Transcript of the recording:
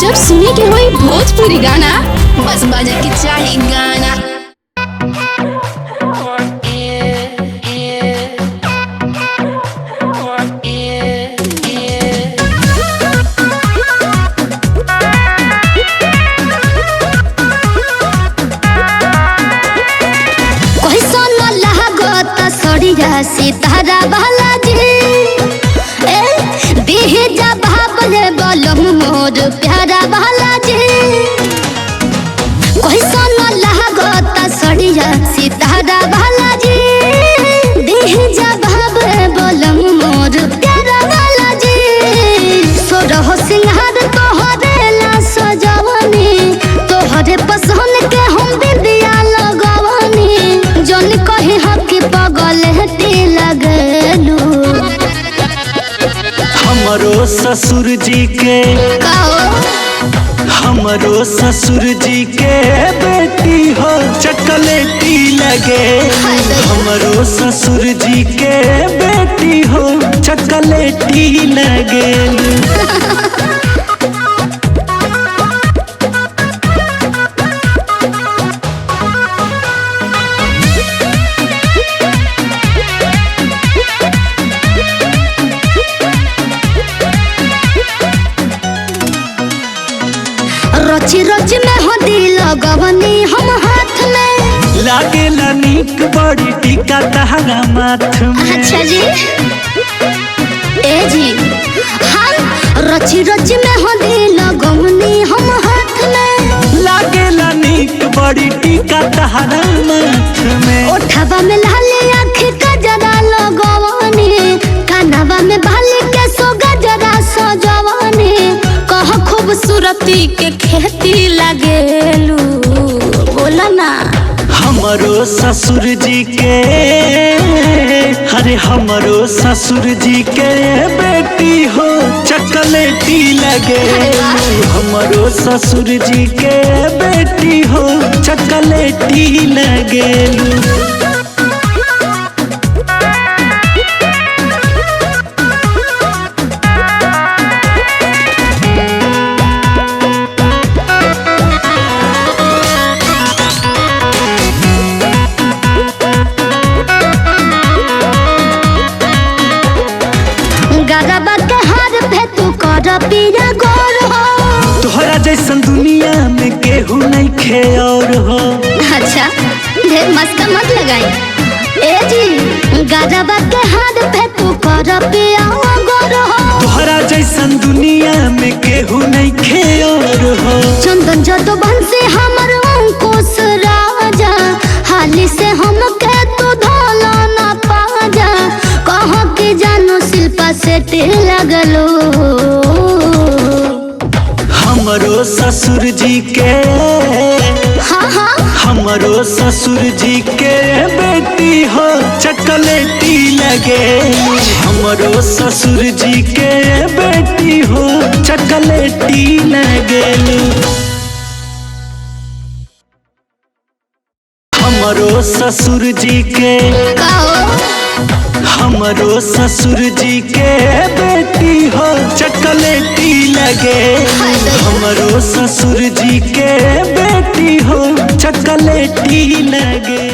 जब सुने के होई भोजपुरी गाना, बस बजे के चाही गाना। सितारा बालाजी देहे जा भावले बलम मोर प्यारा बालाजी कोई सोना लागता सड़िया सितारा बालाजी देहे जा भावले बलम मोर प्यारा बालाजी सोरह सिंहार तोहरे ला सजवनी तोहरे पसंद के हम बिंदिया लगवनी जन कहे हकी पगल लगलू। हमरो ससुर जी के हमरो ससुर जी के बेटी हो चॉकलेटी लगे। हमरो ससुर जी के बेटी हो चॉकलेटी लगे। रची रची में हदी लगवनी हम हाथ में लागेला नीक बड़ी टीका तहरा माथ में। अच्छा जी ए जी हम रची रची में हदी लगवनी हम हाथ में लागेला नीक बड़ी टीका तहरा माथ में। ओठवा में लाली आँख का जरा लगवनी कानवा में बाली के सो गजरा सजवनी कह खूबसूरती के खेती लगेलू बोला ना। हमरो ससुर जी के अरे हमरो ससुर जी के बेटी हो चॉकलेटी लगे। हमरो ससुर जी के बेटी हो चॉकलेटी लगे। पिया गोर हो तोहरा जैसन दुनिया में केहू नहीं खे और हो। अच्छा ढेर मस्त मत लगाई ए जी गजबा के हाथ पे तू कर पिया गोर हो तोहरा जैसन दुनिया में केहू नहीं खे और हो। चंदन जतो बंसी हमर अंकुश राजा हाली से हम के तू धोला ना पाजा कह के जानो शिल्पा से तिल लगलो। हमरो ससुर जी के हमरो ससुर जी के बेटी हो चॉकलेटी लगे। हमरो ससुर जी के बेटी हो चॉकलेटी लगे। हमरो ससुर जी के हमरो ससुर जी के बेटी हो चॉकलेटी लगे। हमरो ससुर जी के बेटी हो चॉकलेटी लगे।